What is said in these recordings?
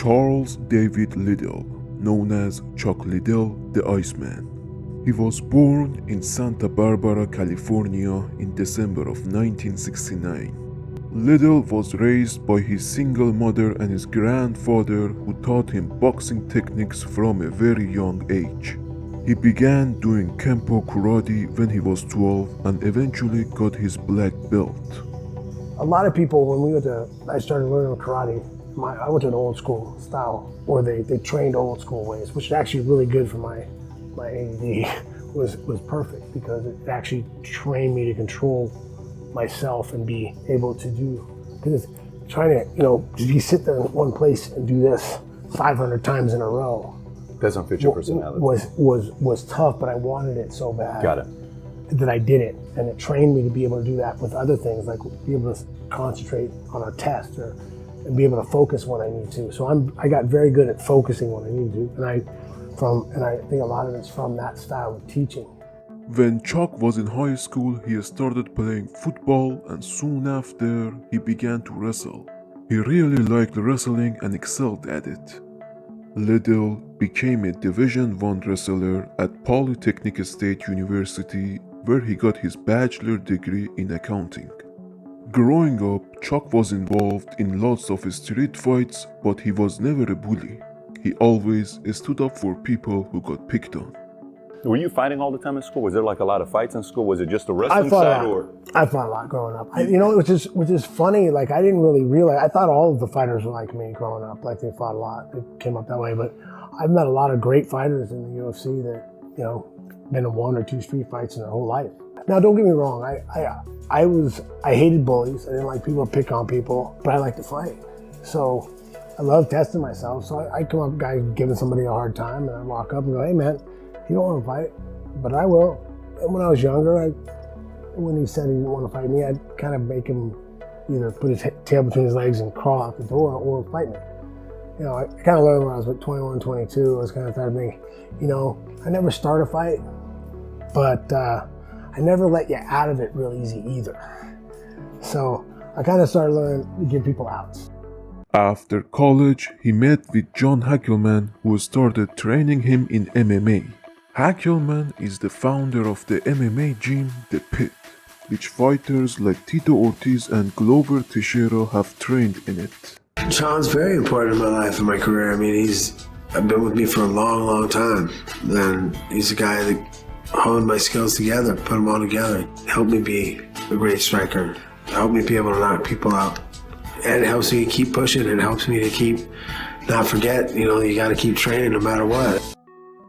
Charles David Liddell, known as Chuck Liddell, the Iceman. He was born in Santa Barbara, California in December of 1969. Liddell was raised by his single mother and his grandfather, who taught him boxing techniques from a very young age. He began doing Kempo karate when he was 12 and eventually got his black belt. A lot of people, I started learning karate, I went to an old school style where they trained old school ways, which is actually really good for my ADD. was perfect because it actually trained me to control myself and be able to do, because trying to, if you sit there in one place and do this 500 times in a row doesn't fit your personality. Was tough, but I wanted it so bad. Got it. That I did it, and it trained me to be able to do that with other things, like be able to concentrate on a test and be able to focus when I need to. So I got very good at focusing when I need to, and I think a lot of it's from that style of teaching. When Chuck was in high school, he started playing football, and soon after, he began to wrestle. He really liked wrestling and excelled at it. Liddell became a Division I wrestler at Polytechnic State University, where he got his bachelor degree in accounting. Growing up, Chuck was involved in lots of street fights, but he was never a bully. He always stood up for people who got picked on. Were you fighting all the time in school? Was there like a lot of fights in school? Was it just the wrestling side, or? I fought a lot growing up. Which is funny. Like, I didn't really realize. I thought all of the fighters were like me growing up. Like, they fought a lot. They came up that way. But I've met a lot of great fighters in the UFC that been in 1 or 2 street fights in their whole life. Now, don't get me wrong. I hated bullies. I didn't like people to pick on people, but I like to fight. So I love testing myself. So I come up, guy giving somebody a hard time, and I walk up and go, "Hey, man, you don't want to fight, but I will." And when I was younger, when he said he didn't want to fight me, I'd kind of make him either put his tail between his legs and crawl out the door or fight me. I kind of learned when I was 21, 22. I was kind of thinking, I never start a fight, but I never let you out of it real easy either. So I kind of started learning to give people outs. After college, he met with John Hackelman, who started training him in MMA. Hackelman is the founder of the MMA gym, The Pit, which fighters like Tito Ortiz and Glover Teixeira have trained in it. John's very important in my life and my career. I mean, he's been with me for a long, long time. And he's a guy that honed my skills together, put them all together, helped me be a great striker, helped me be able to knock people out. And it helps me to keep pushing. It helps me to not forget, you got to keep training no matter what.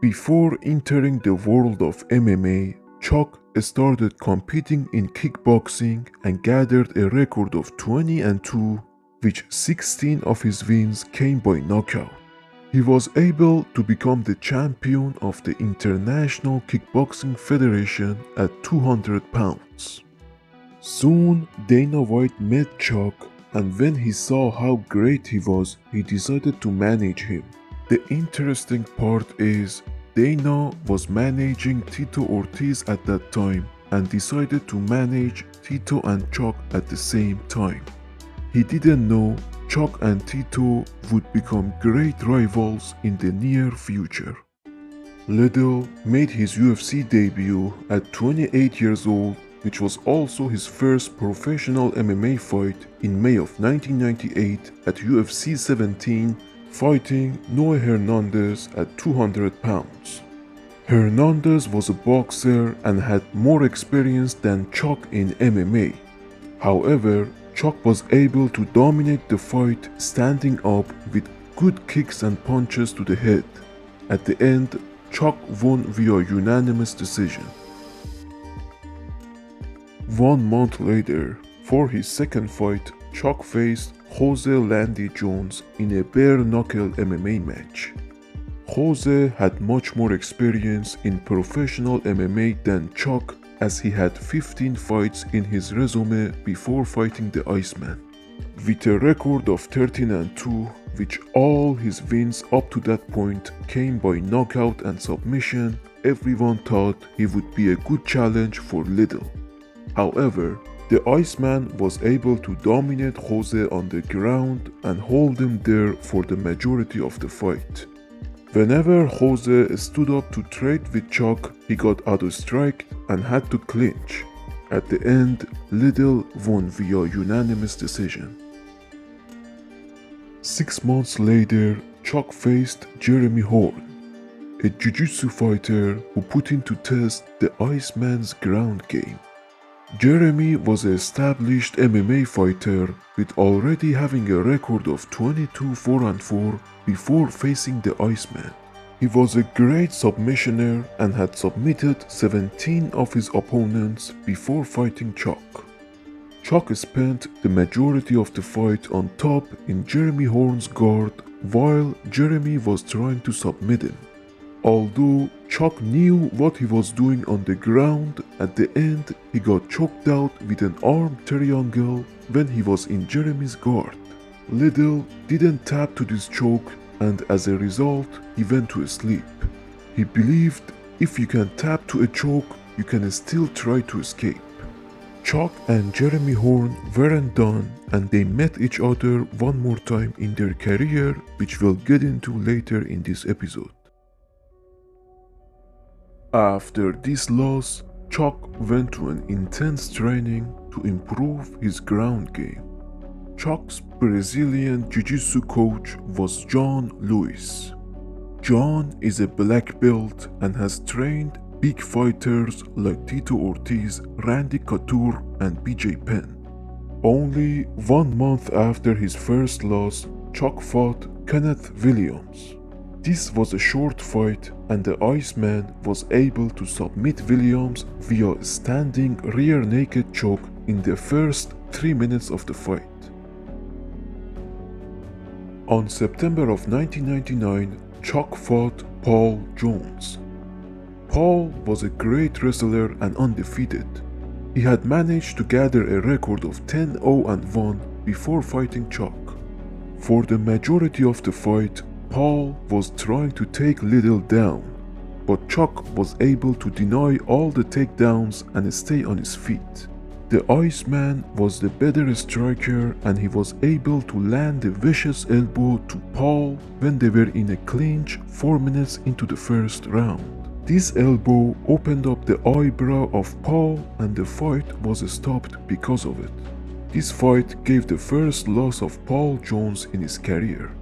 Before entering the world of MMA, Chuck started competing in kickboxing and gathered a record of 20-2, which 16 of his wins came by knockout. He was able to become the champion of the International Kickboxing Federation at 200 pounds. Soon, Dana White met Chuck, and when he saw how great he was, he decided to manage him. The interesting part is, Dana was managing Tito Ortiz at that time and decided to manage Tito and Chuck at the same time. He didn't know Chuck and Tito would become great rivals in the near future. Liddell made his UFC debut at 28 years old, which was also his first professional MMA fight in May of 1998 at UFC 17, fighting Noe Hernandez at 200 pounds. Hernandez was a boxer and had more experience than Chuck in MMA. However, Chuck was able to dominate the fight standing up with good kicks and punches to the head. At the end, Chuck won via unanimous decision. 1 month later, for his second fight, Chuck faced Jose Landy Jones in a bare-knuckle MMA match. Jose had much more experience in professional MMA than Chuck, as he had 15 fights in his resume before fighting the Iceman. With a record of 13-2, which all his wins up to that point came by knockout and submission, everyone thought he would be a good challenge for Liddell. However, The Iceman was able to dominate Jose on the ground and hold him there for the majority of the fight. Whenever Jose stood up to trade with Chuck, he got outstriked and had to clinch. At the end, Liddell won via unanimous decision. 6 months later, Chuck faced Jeremy Horn, a jiu-jitsu fighter who put into test the Iceman's ground game. Jeremy was an established MMA fighter with already having a record of 22-4-4 before facing the Iceman. He was a great submissioner and had submitted 17 of his opponents before fighting Chuck. Chuck spent the majority of the fight on top in Jeremy Horn's guard while Jeremy was trying to submit him. Although Chuck knew what he was doing on the ground, at the end he got choked out with an arm triangle when he was in Jeremy's guard. Liddell didn't tap to this choke, and as a result he went to sleep. He believed if you can tap to a choke, you can still try to escape. Chuck and Jeremy Horn weren't done, and they met each other one more time in their career, which we'll get into later in this episode. After this loss, Chuck went to an intense training to improve his ground game. Chuck's Brazilian Jiu-Jitsu coach was John Lewis. John is a black belt and has trained big fighters like Tito Ortiz, Randy Couture, and BJ Penn. Only 1 month after his first loss, Chuck fought Kenneth Williams. This was a short fight, and the Iceman was able to submit Williams via a standing rear naked choke in the first 3 minutes of the fight. On September of 1999, Chuck fought Paul Jones. Paul was a great wrestler and undefeated. He had managed to gather a record of 10-0-1 before fighting Chuck. For the majority of the fight, Paul was trying to take Liddell down, but Chuck was able to deny all the takedowns and stay on his feet. The Iceman was the better striker, and he was able to land a vicious elbow to Paul when they were in a clinch 4 minutes into the first round. This elbow opened up the eyebrow of Paul, and the fight was stopped because of it. This fight gave the first loss of Paul Jones in his career.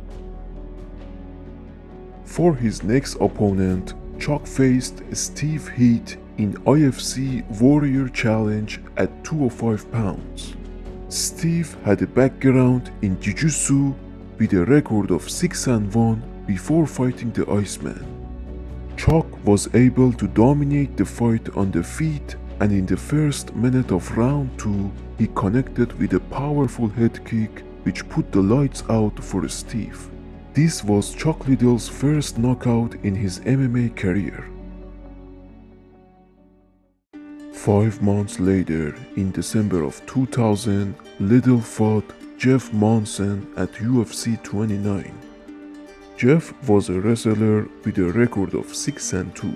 For his next opponent, Chuck faced Steve Heath in IFC Warrior Challenge at 205 pounds. Steve had a background in Jiu-Jitsu with a record of 6-1 before fighting the Iceman. Chuck was able to dominate the fight on the feet, and in the first minute of round 2, he connected with a powerful head kick which put the lights out for Steve. This was Chuck Liddell's first knockout in his MMA career. 5 months later, in December of 2000, Liddell fought Jeff Monson at UFC 29. Jeff was a wrestler with a record of 6-2.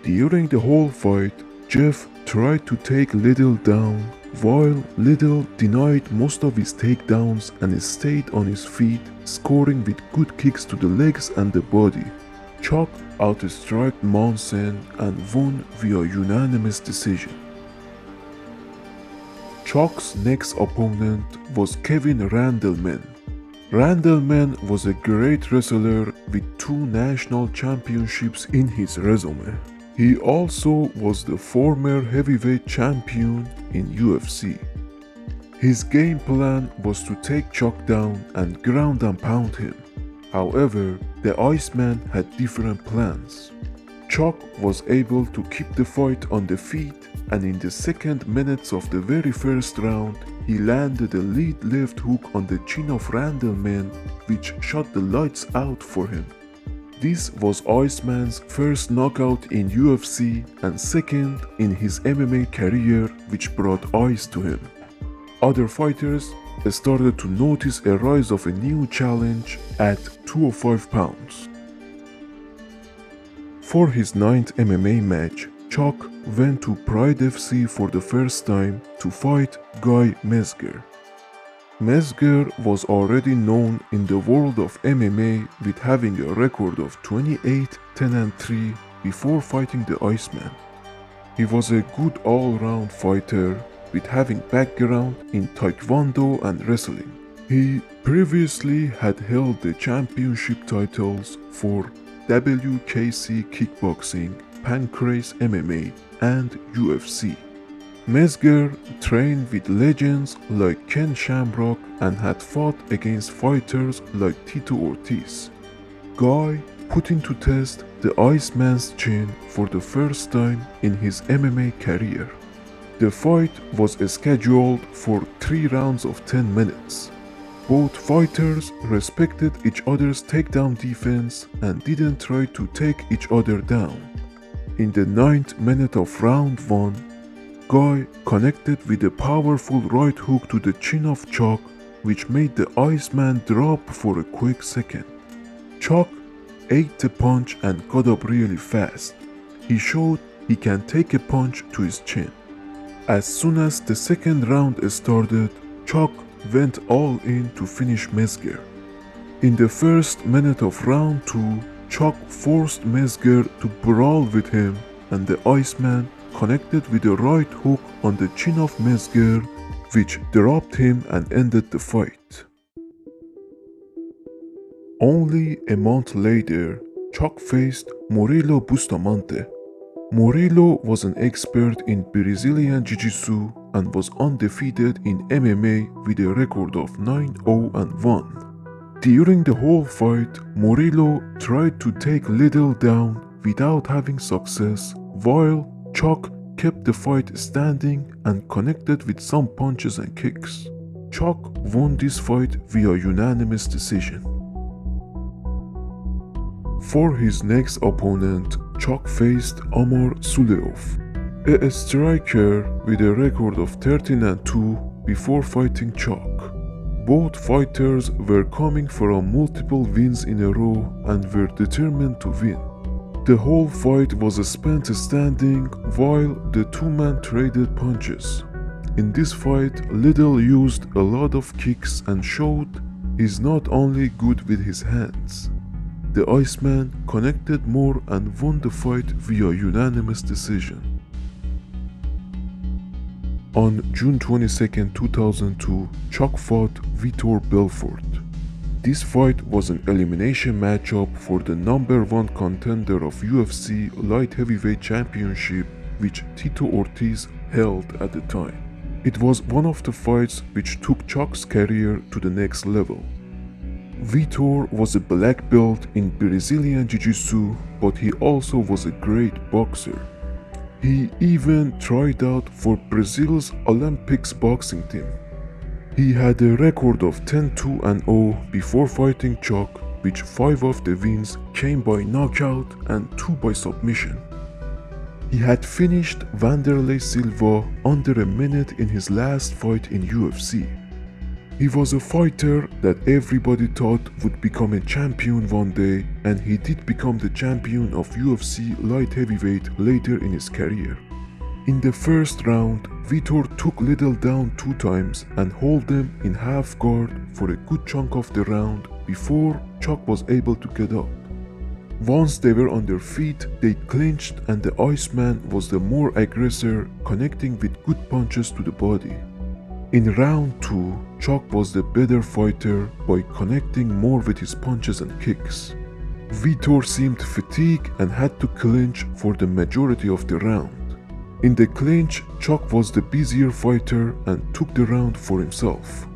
During the whole fight, Jeff tried to take Liddell down, while Liddell denied most of his takedowns and stayed on his feet, scoring with good kicks to the legs and the body. Chuck outstriked Monson and won via unanimous decision. Chuck's next opponent was Kevin Randleman. Randleman was a great wrestler with 2 national championships in his resume. He also was the former heavyweight champion in UFC. His game plan was to take Chuck down and ground and pound him. However, the Iceman had different plans. Chuck was able to keep the fight on the feet, and in the second minutes of the very first round, he landed a lead left hook on the chin of Randleman, which shot the lights out for him. This was Iceman's first knockout in UFC and second in his MMA career, which brought eyes to him. Other fighters started to notice a rise of a new challenge at 205 pounds. For his 9th MMA match, Chuck went to Pride FC for the first time to fight Guy Mezger. Mezger was already known in the world of MMA with having a record of 28-10-3 before fighting the Iceman. He was a good all-round fighter with having background in Taekwondo and wrestling. He previously had held the championship titles for WKC Kickboxing, Pancrase MMA, and UFC. Mezger trained with legends like Ken Shamrock and had fought against fighters like Tito Ortiz. Guy put into test the Iceman's chin for the first time in his MMA career. The fight was scheduled for 3 rounds of 10 minutes. Both fighters respected each other's takedown defense and didn't try to take each other down. In the 9th minute of round 1, Guy connected with a powerful right hook to the chin of Chuck, which made the Iceman drop for a quick second. Chuck ate the punch and got up really fast. He showed he can take a punch to his chin. As soon as the second round started, Chuck went all in to finish Mezger. In the first minute of round 2, Chuck forced Mezger to brawl with him, and the Iceman connected with a right hook on the chin of Mezger, which dropped him and ended the fight. Only a month later, Chuck faced Murilo Bustamante. Murilo was an expert in Brazilian Jiu-Jitsu and was undefeated in MMA with a record of 9-0-1. During the whole fight, Murilo tried to take Liddell down without having success, while Chuck kept the fight standing and connected with some punches and kicks. Chuck won this fight via unanimous decision. For his next opponent, Chuck faced Amar Suleov, a striker with a record of 13-2 before fighting Chuck. Both fighters were coming from multiple wins in a row and were determined to win. The whole fight was spent standing while the two-men traded punches. In this fight, Liddell used a lot of kicks and showed he's not only good with his hands. The Iceman connected more and won the fight via unanimous decision. On June 22, 2002, Chuck fought Vitor Belfort. This fight was an elimination matchup for the #1 contender of UFC Light Heavyweight Championship, which Tito Ortiz held at the time. It was one of the fights which took Chuck's career to the next level. Vitor was a black belt in Brazilian Jiu-Jitsu, but he also was a great boxer. He even tried out for Brazil's Olympics boxing team. He had a record of 10-2-0 before fighting Chuck, which 5 of the wins came by knockout and 2 by submission. He had finished Wanderlei Silva under a minute in his last fight in UFC. He was a fighter that everybody thought would become a champion one day, and he did become the champion of UFC light heavyweight later in his career. In the first round, Vitor took Liddell down 2 times and held them in half guard for a good chunk of the round before Chuck was able to get up. Once they were on their feet, they clinched and the Iceman was the more aggressor, connecting with good punches to the body. In round 2, Chuck was the better fighter by connecting more with his punches and kicks. Vitor seemed fatigued and had to clinch for the majority of the round. In the clinch, Chuck was the busier fighter and took the round for himself.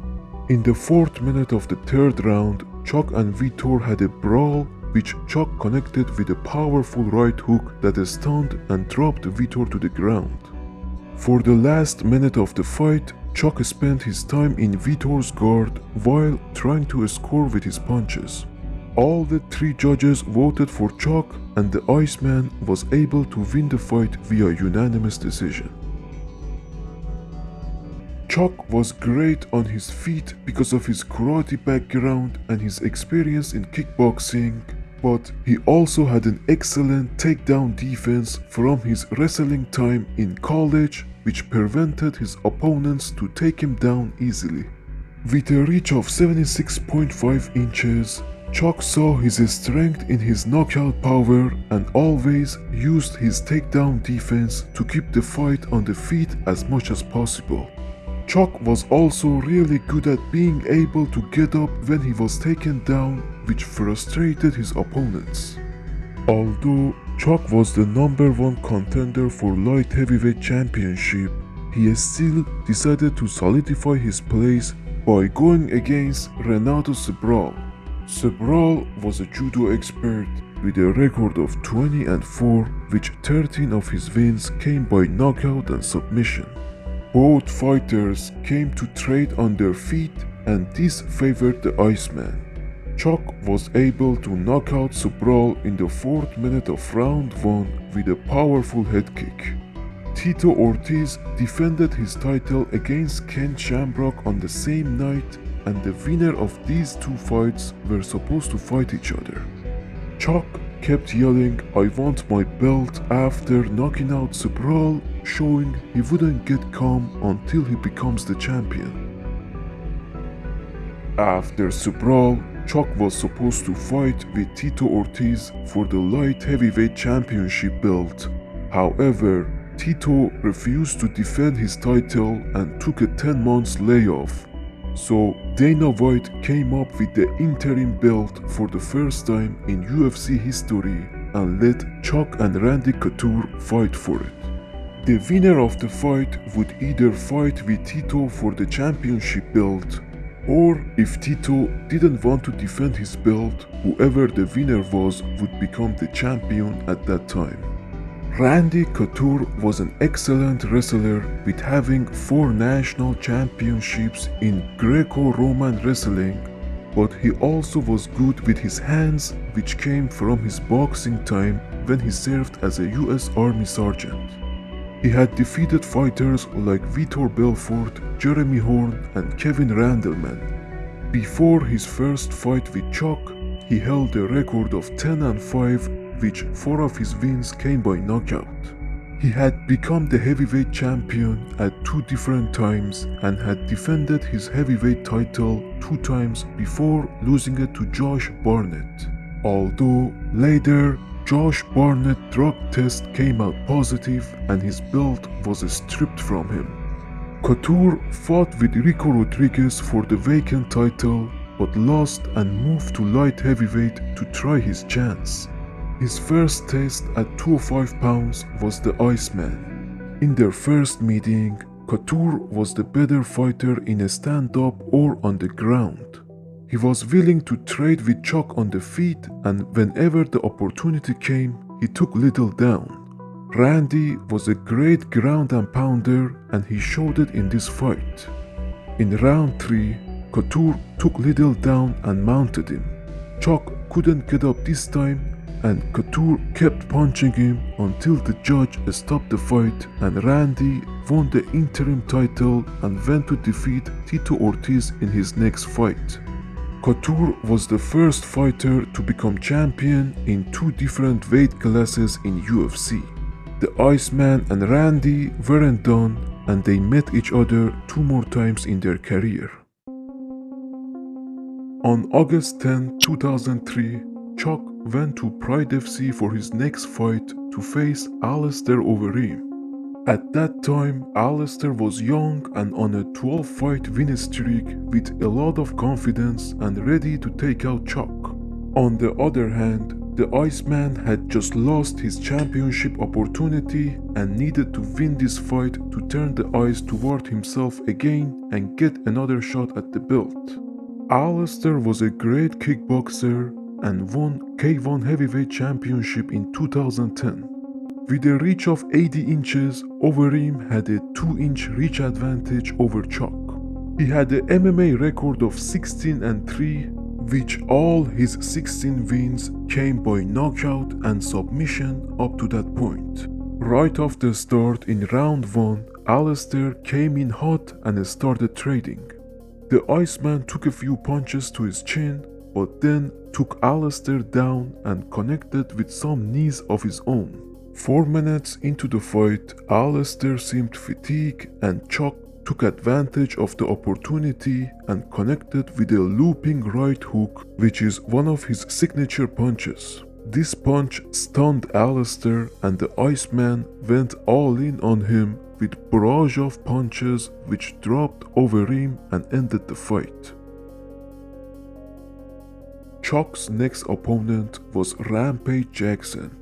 In the 4th minute of the 3rd round, Chuck and Vitor had a brawl, which Chuck connected with a powerful right hook that stunned and dropped Vitor to the ground. For the last minute of the fight, Chuck spent his time in Vitor's guard while trying to score with his punches. All the 3 judges voted for Chuck, and the Iceman was able to win the fight via unanimous decision. Chuck was great on his feet because of his karate background and his experience in kickboxing, but he also had an excellent takedown defense from his wrestling time in college, which prevented his opponents to take him down easily. With a reach of 76.5 inches, Chuck saw his strength in his knockout power and always used his takedown defense to keep the fight on the feet as much as possible. Chuck was also really good at being able to get up when he was taken down, which frustrated his opponents. Although Chuck was the #1 contender for light heavyweight championship, he still decided to solidify his place by going against Renato Sobral. Sobral was a judo expert with a record of 20-4, which 13 of his wins came by knockout and submission. Both fighters came to trade on their feet, and this favored the Iceman. Chuck was able to knock out Sobral in the 4th minute of round 1 with a powerful head kick. Tito Ortiz defended his title against Ken Shamrock on the same night, and the winner of these two fights were supposed to fight each other. Chuck kept yelling, "I want my belt," after knocking out Sobral, showing he wouldn't get calm until he becomes the champion. After Sobral, Chuck was supposed to fight with Tito Ortiz for the light heavyweight championship belt. However, Tito refused to defend his title and took a 10 months layoff. So Dana White came up with the interim belt for the first time in UFC history and let Chuck and Randy Couture fight for it. The winner of the fight would either fight with Tito for the championship belt, or if Tito didn't want to defend his belt, whoever the winner was would become the champion at that time. Randy Couture was an excellent wrestler with having 4 national championships in Greco-Roman wrestling, but he also was good with his hands, which came from his boxing time when he served as a US Army sergeant. He had defeated fighters like Vitor Belfort, Jeremy Horn, and Kevin Randleman. Before his first fight with Chuck, he held a record of 10-5, which 4 of his wins came by knockout. He had become the heavyweight champion at 2 different times and had defended his heavyweight title 2 times before losing it to Josh Barnett. Although later, Josh Barnett's drug test came out positive and his belt was stripped from him. Couture fought with Rico Rodriguez for the vacant title but lost and moved to light heavyweight to try his chance. His first test at 205 pounds was the Iceman. In their first meeting, Couture was the better fighter in a stand-up or on the ground. He was willing to trade with Chuck on the feet, and whenever the opportunity came, he took Liddell down. Randy was a great ground and pounder, and he showed it in this fight. In round 3, Couture took Liddell down and mounted him. Chuck couldn't get up this time, and Couture kept punching him until the judge stopped the fight, and Randy won the interim title and went to defeat Tito Ortiz in his next fight. Couture was the first fighter to become champion in 2 different weight classes in UFC. The Iceman and Randy weren't done, and they met each other 2 more times in their career. On August 10, 2003, Chuck went to Pride FC for his next fight to face Alistair Overeem. At that time, Alistair was young and on a 12-fight win streak with a lot of confidence and ready to take out Chuck. On the other hand, the Iceman had just lost his championship opportunity and needed to win this fight to turn the eyes toward himself again and get another shot at the belt. Alistair was a great kickboxer and won K1 Heavyweight Championship in 2010. With a reach of 80 inches, Overeem had a 2-inch reach advantage over Chuck. He had an MMA record of 16-3, which all his 16 wins came by knockout and submission up to that point. Right off the start in round 1, Alistair came in hot and started trading. The Iceman took a few punches to his chin, but then took Alistair down and connected with some knees of his own. 4 minutes into the fight, Alistair seemed fatigued and Chuck took advantage of the opportunity and connected with a looping right hook, which is one of his signature punches. This punch stunned Alistair and the Iceman went all in on him with barrage of punches which dropped over him and ended the fight. Chuck's next opponent was Rampage Jackson.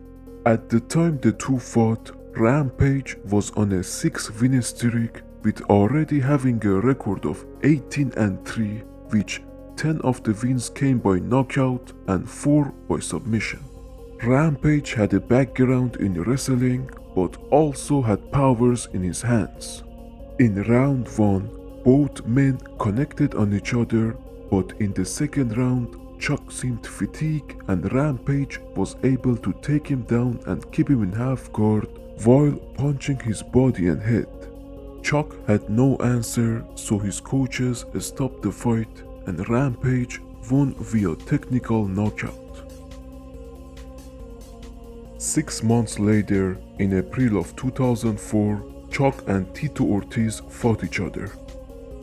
At the time the two fought, Rampage was on a 6-win streak with already having a record of 18-3, which 10 of the wins came by knockout and 4 by submission. Rampage had a background in wrestling but also had powers in his hands. In round 1, both men connected on each other, but in the second round, Chuck seemed fatigued and Rampage was able to take him down and keep him in half guard while punching his body and head. Chuck had no answer, so his coaches stopped the fight and Rampage won via technical knockout. 6 months later, in April of 2004, Chuck and Tito Ortiz fought each other.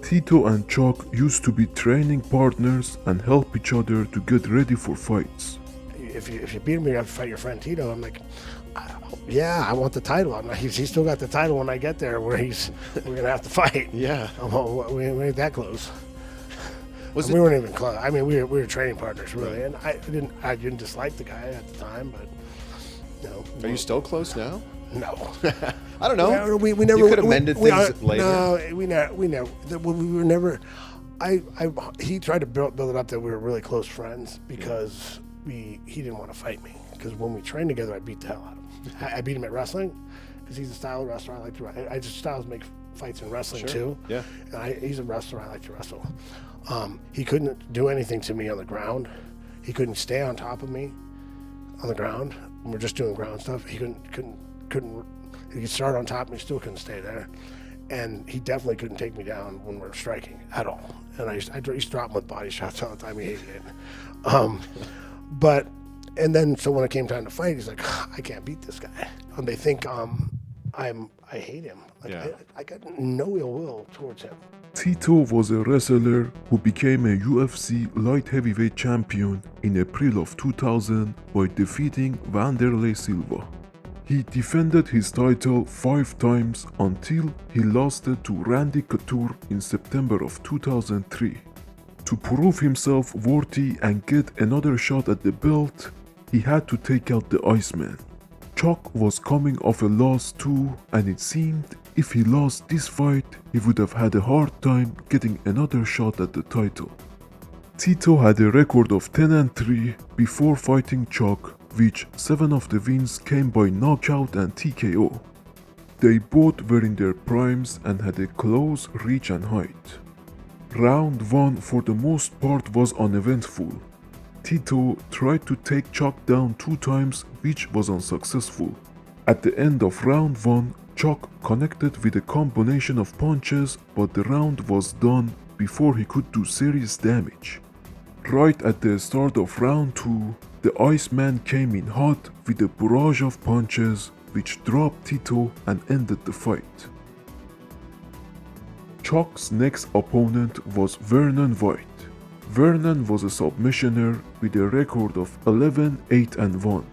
Tito and Chuck used to be training partners and help each other to get ready for fights. If you beat him, you have to fight your friend Tito. I'm like, yeah, I want the title. I'm like, he's still got the title when I get there, where we're gonna have to fight. Yeah. We ain't that close. We weren't even close. I mean, we were training partners really, and I didn't dislike the guy at the time, but you know. Are you still close now? No. I don't know. We never. You could have mended things later. No, we never. We were never. He tried to build it up that we were really close friends because he didn't want to fight me, because when we trained together, I beat the hell out of him. I beat him at wrestling because he's a style of wrestler I like to. I just styles make fights in wrestling too. Yeah. And he's a wrestler I like to wrestle. He couldn't do anything to me on the ground. He couldn't stay on top of me on the ground. When we're just doing ground stuff, he couldn't. He could start on top and he still couldn't stay there, and he definitely couldn't take me down when we were striking at all. And I used to drop him with body shots all the time. He hated it. And then so when it came time to fight, he's like, I can't beat this guy. And they think I hate him. Like, Yeah. I got no ill will towards him. Tito was a wrestler who became a UFC light heavyweight champion in April of 2000 by defeating Wanderlei Silva. He defended his title 5 times until he lost it to Randy Couture in September of 2003. To prove himself worthy and get another shot at the belt, he had to take out the Iceman. Chuck was coming off a loss too, and it seemed if he lost this fight, he would have had a hard time getting another shot at the title. Tito had a record of 10-3 before fighting Chuck, which 7 of the wins came by knockout and TKO. They both were in their primes and had a close reach and height. Round 1 for the most part was uneventful. Tito tried to take Chuck down 2 times, which was unsuccessful. At the end of round 1, Chuck connected with a combination of punches, but the round was done before he could do serious damage. Right at the start of round 2, the Iceman came in hot with a barrage of punches which dropped Tito and ended the fight. Chuck's next opponent was Vernon White. Vernon was a submissioner with a record of 11-8-1.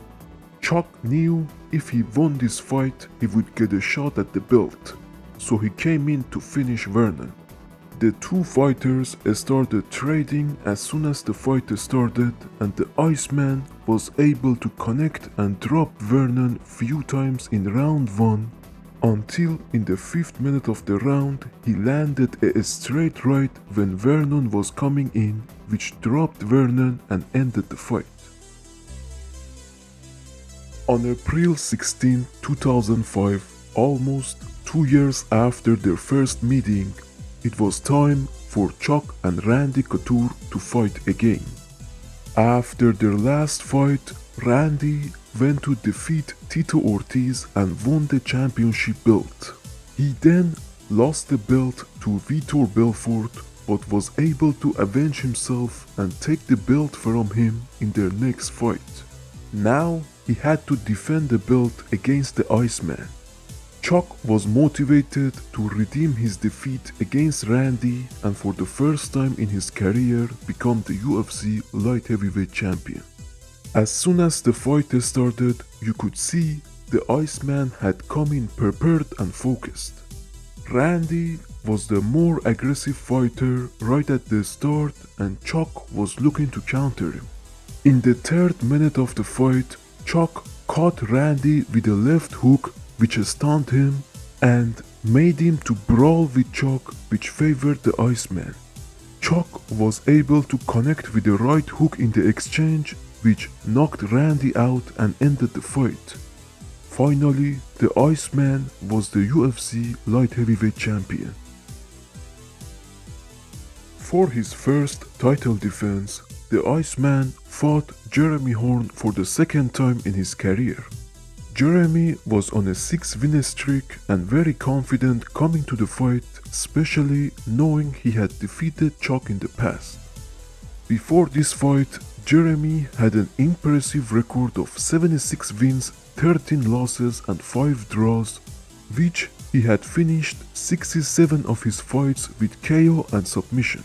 Chuck knew if he won this fight, he would get a shot at the belt, so he came in to finish Vernon. The two fighters started trading as soon as the fight started, and the Iceman was able to connect and drop Vernon few times in round 1, until in the 5th minute of the round he landed a straight right when Vernon was coming in, which dropped Vernon and ended the fight. On April 16, 2005, almost 2 years after their first meeting, it was time for Chuck and Randy Couture to fight again. After their last fight, Randy went to defeat Tito Ortiz and won the championship belt. He then lost the belt to Vitor Belfort, but was able to avenge himself and take the belt from him in their next fight. Now he had to defend the belt against the Iceman. Chuck was motivated to redeem his defeat against Randy and for the first time in his career become the UFC light heavyweight champion. As soon as the fight started, you could see the Iceman had come in prepared and focused. Randy was the more aggressive fighter right at the start and Chuck was looking to counter him. In the third minute of the fight, Chuck caught Randy with a left hook which stunned him and made him to brawl with Chuck, which favored the Iceman. Chuck was able to connect with the right hook in the exchange, which knocked Randy out and ended the fight. Finally, the Iceman was the UFC light heavyweight champion. For his first title defense, the Iceman fought Jeremy Horn for the second time in his career. Jeremy was on a 6-win streak and very confident coming to the fight, especially knowing he had defeated Chuck in the past. Before this fight, Jeremy had an impressive record of 76 wins, 13 losses and 5 draws, which he had finished 67 of his fights with KO and submission.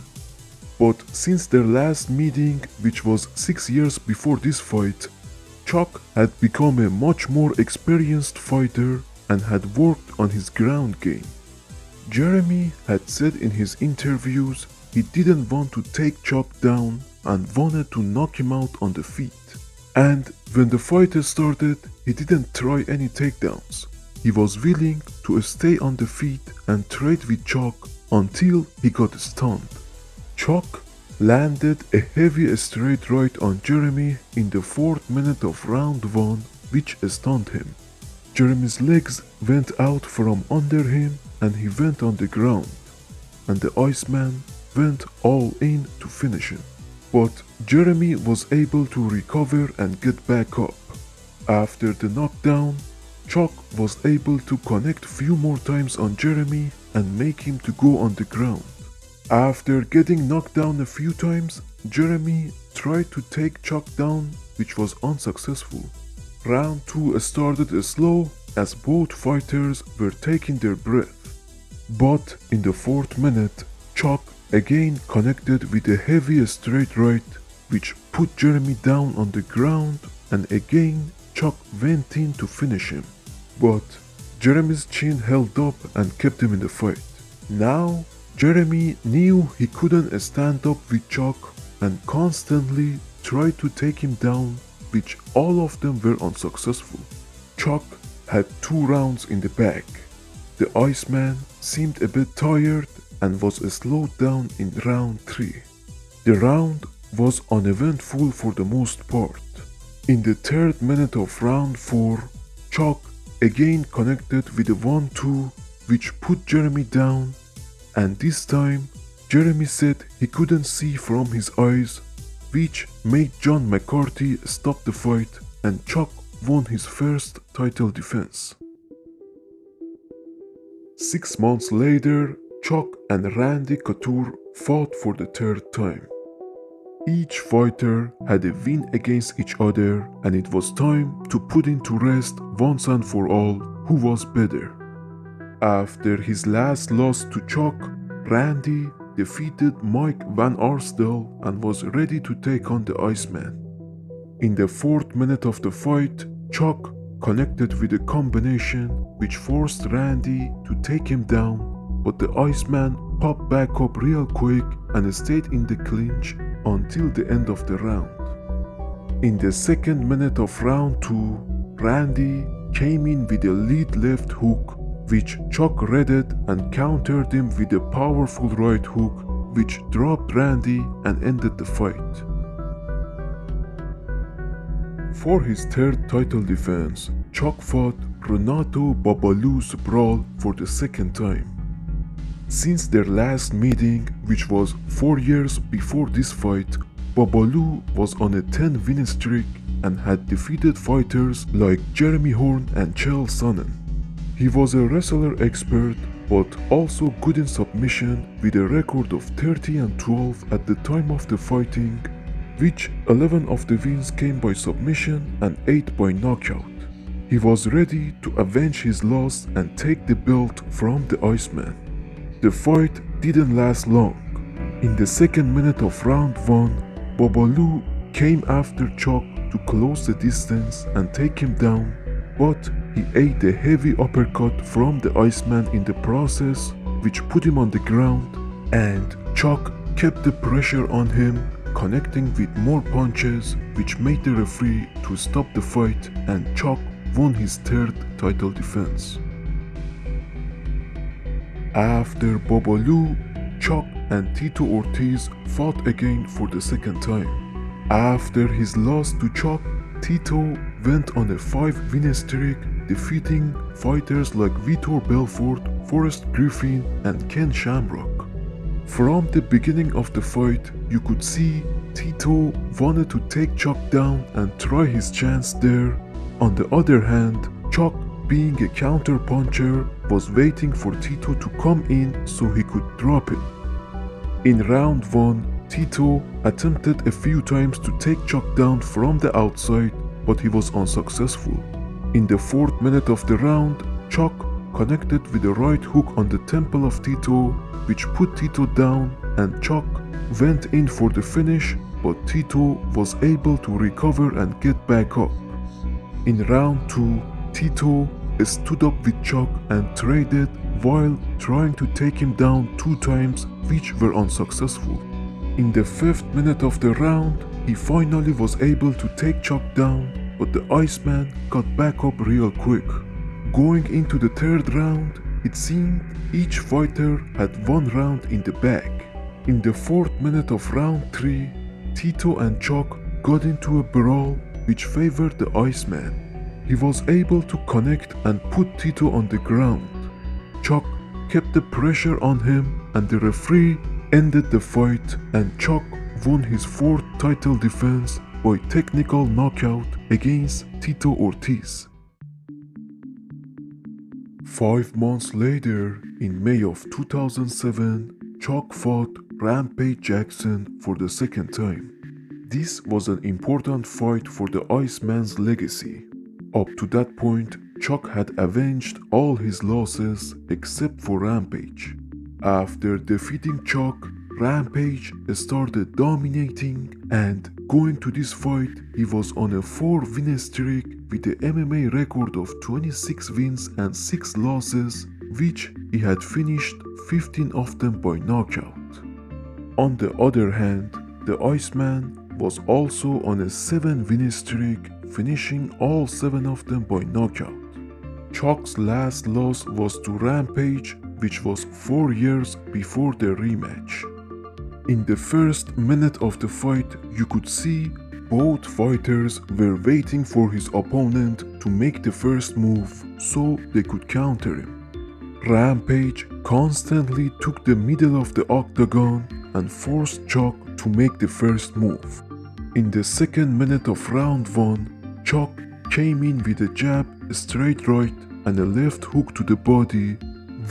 But since their last meeting, which was 6 years before this fight, Chuck had become a much more experienced fighter and had worked on his ground game. Jeremy had said in his interviews he didn't want to take Chuck down and wanted to knock him out on the feet. And when the fight started, he didn't try any takedowns. He was willing to stay on the feet and trade with Chuck until he got stunned. Chuck landed a heavy straight right on Jeremy in the 4th minute of round 1, which stunned him. Jeremy's legs went out from under him and he went on the ground, and the Iceman went all in to finish him. But Jeremy was able to recover and get back up. After the knockdown, Chuck was able to connect few more times on Jeremy and make him to go on the ground. After getting knocked down a few times, Jeremy tried to take Chuck down, which was unsuccessful. Round 2 started slow as both fighters were taking their breath. But in the 4th minute, Chuck again connected with a heavy straight right, which put Jeremy down on the ground, and again Chuck went in to finish him. But Jeremy's chin held up and kept him in the fight. Now Jeremy knew he couldn't stand up with Chuck and constantly tried to take him down, which all of them were unsuccessful. Chuck had 2 rounds in the bag. The Iceman seemed a bit tired and was slowed down in round 3. The round was uneventful for the most part. In the 3rd minute of round 4, Chuck again connected with a 1-2, which put Jeremy down, and this time Jeremy said he couldn't see from his eyes, which made John McCarthy stop the fight and Chuck won his first title defense. 6 months later, Chuck and Randy Couture fought for the 3rd time. Each fighter had a win against each other and it was time to put into rest once and for all who was better. After his last loss to Chuck, Randy defeated Mike Van Arsdale and was ready to take on the Iceman. In the 4th minute of the fight, Chuck connected with a combination which forced Randy to take him down, but the Iceman popped back up real quick and stayed in the clinch until the end of the round. In the 2nd minute of round 2, Randy came in with a lead left hook, which Chuck read it and countered him with a powerful right hook, which dropped Randy and ended the fight. For his 3rd title defense, Chuck fought Renato Babalu Sobral for the 2nd time. Since their last meeting, which was 4 years before this fight, Babalu was on a 10-win streak and had defeated fighters like Jeremy Horn and Chael Sonnen. He was a wrestler expert but also good in submission with a record of 30-12 at the time of the fighting, which 11 of the wins came by submission and 8 by knockout. He was ready to avenge his loss and take the belt from the Iceman. The fight didn't last long. In the second minute of round 1, Babalu came after Chuck to close the distance and take him down, but he ate a heavy uppercut from the Iceman in the process, which put him on the ground, and Chuck kept the pressure on him, connecting with more punches, which made the referee to stop the fight, and Chuck won his third title defense. After Babalu, Chuck and Tito Ortiz fought again for the second time. After his loss to Chuck, Tito went on a 5-win streak, defeating fighters like Vitor Belfort, Forrest Griffin, and Ken Shamrock. From the beginning of the fight, you could see Tito wanted to take Chuck down and try his chance there. On the other hand, Chuck, being a counter-puncher, was waiting for Tito to come in so he could drop him. In round 1, Tito attempted a few times to take Chuck down from the outside, but he was unsuccessful. In the 4th minute of the round, Chuck connected with a right hook on the temple of Tito, which put Tito down, and Chuck went in for the finish, but Tito was able to recover and get back up. In round 2, Tito stood up with Chuck and traded while trying to take him down 2 times, which were unsuccessful. In the 5th minute of the round, he finally was able to take Chuck down, but the Iceman got back up real quick. Going into the 3rd round, it seemed each fighter had 1 round in the bag. In the 4th minute of round 3, Tito and Chuck got into a brawl which favored the Iceman. He was able to connect and put Tito on the ground. Chuck kept the pressure on him, and the referee ended the fight, and Chuck won his 4th title defense by technical knockout against Tito Ortiz. 5 months later, in May of 2007, Chuck fought Rampage Jackson for the 2nd time. This was an important fight for the Iceman's legacy. Up to that point, Chuck had avenged all his losses except for Rampage. After defeating Chuck, Rampage started dominating, and going to this fight, he was on a 4-win streak with an MMA record of 26 wins and 6 losses, which he had finished 15 of them by knockout. On the other hand, the Iceman was also on a 7-win streak, finishing all 7 of them by knockout. Chuck's last loss was to Rampage, which was 4 years before the rematch. In the first minute of the fight, you could see both fighters were waiting for his opponent to make the first move so they could counter him. Rampage constantly took the middle of the octagon and forced Chuck to make the first move. In the 2nd minute of round 1, Chuck came in with a jab, a straight right, and a left hook to the body,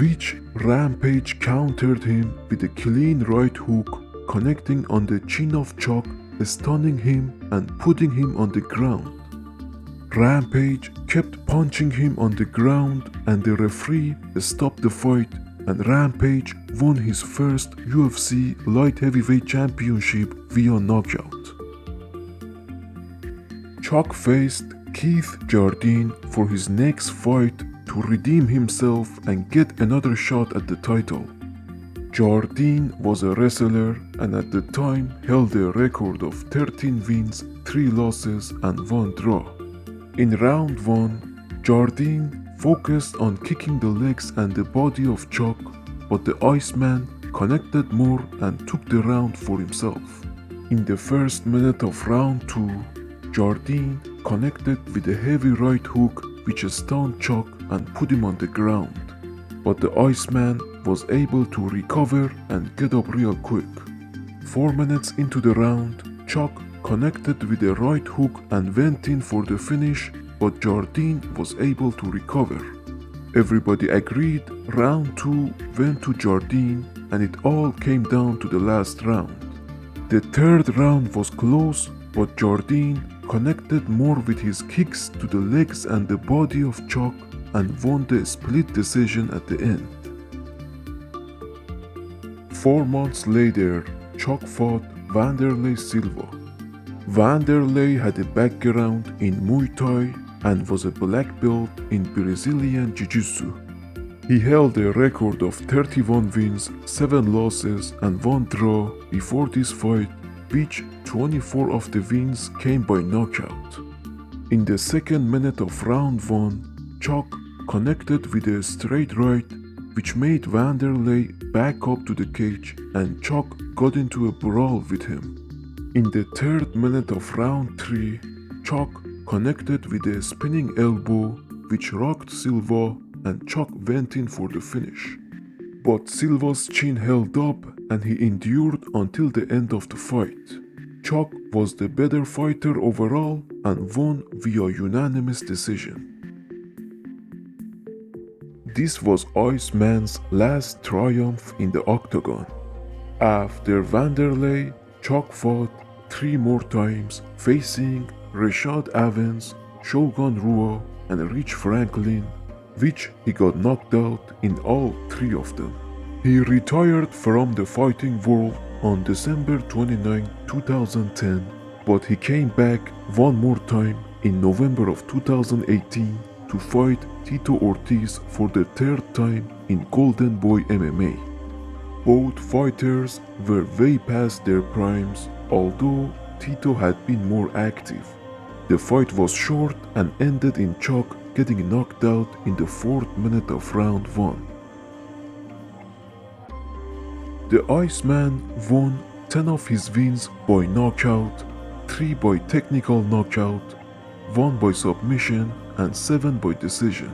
which Rampage countered him with a clean right hook, connecting on the chin of Chuck, stunning him and putting him on the ground. Rampage kept punching him on the ground, and the referee stopped the fight, and Rampage won his first UFC light heavyweight championship via knockout. Chuck faced Keith Jardine for his next fight to redeem himself and get another shot at the title. Jardine was a wrestler and at the time held a record of 13 wins, 3 losses and 1 draw. In round 1, Jardine focused on kicking the legs and the body of Chuck, but the Iceman connected more and took the round for himself. In the first minute of round 2, Jardine connected with a heavy right hook which stunned Chuck and put him on the ground, but the Iceman was able to recover and get up real quick. 4 minutes into the round, Chuck connected with a right hook and went in for the finish, but Jardine was able to recover. Everybody agreed round 2 went to Jardine and it all came down to the last round. The third round was close, but Jardine connected more with his kicks to the legs and the body of Chuck and won the split decision at the end. 4 months later, Chuck fought Wanderlei Silva. Wanderlei had a background in Muay Thai and was a black belt in Brazilian Jiu-Jitsu. He held a record of 31 wins, 7 losses and 1 draw before this fight, which 24 of the wins came by knockout. In the second minute of round 1, Chuck connected with a straight right which made Wanderlei back up to the cage and Chuck got into a brawl with him. In the third minute of round 3, Chuck connected with a spinning elbow which rocked Silva and Chuck went in for the finish. But Silva's chin held up and he endured until the end of the fight. Chuck was the better fighter overall and won via unanimous decision. This was ICEMAN's last triumph in the octagon. After Wanderlei, Chuck fought 3 more times, facing Rashad Evans, Shogun Rua, and Rich Franklin, which he got knocked out in all 3 of them. He retired from the fighting world on December 29, 2010, but he came back one more time in November of 2018 to fight Tito Ortiz for the 3rd time in Golden Boy MMA. Both fighters were way past their primes, although Tito had been more active. The fight was short and ended in Chuck getting knocked out in the 4th minute of round 1. The Iceman won 10 of his wins by knockout, 3 by technical knockout, 1 by submission and 7 by decision.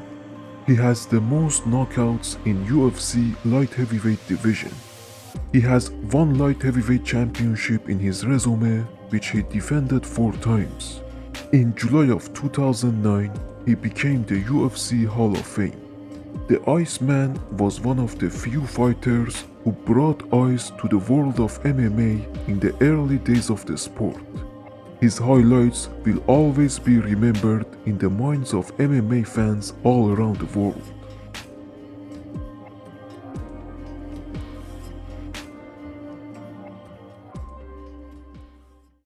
He has the most knockouts in UFC light heavyweight division. He has 1 light heavyweight championship in his resume, which he defended 4 times. In July of 2009, he became the UFC Hall of Fame. The Iceman was one of the few fighters who brought ice to the world of MMA in the early days of the sport. His highlights will always be remembered in the minds of MMA fans all around the world.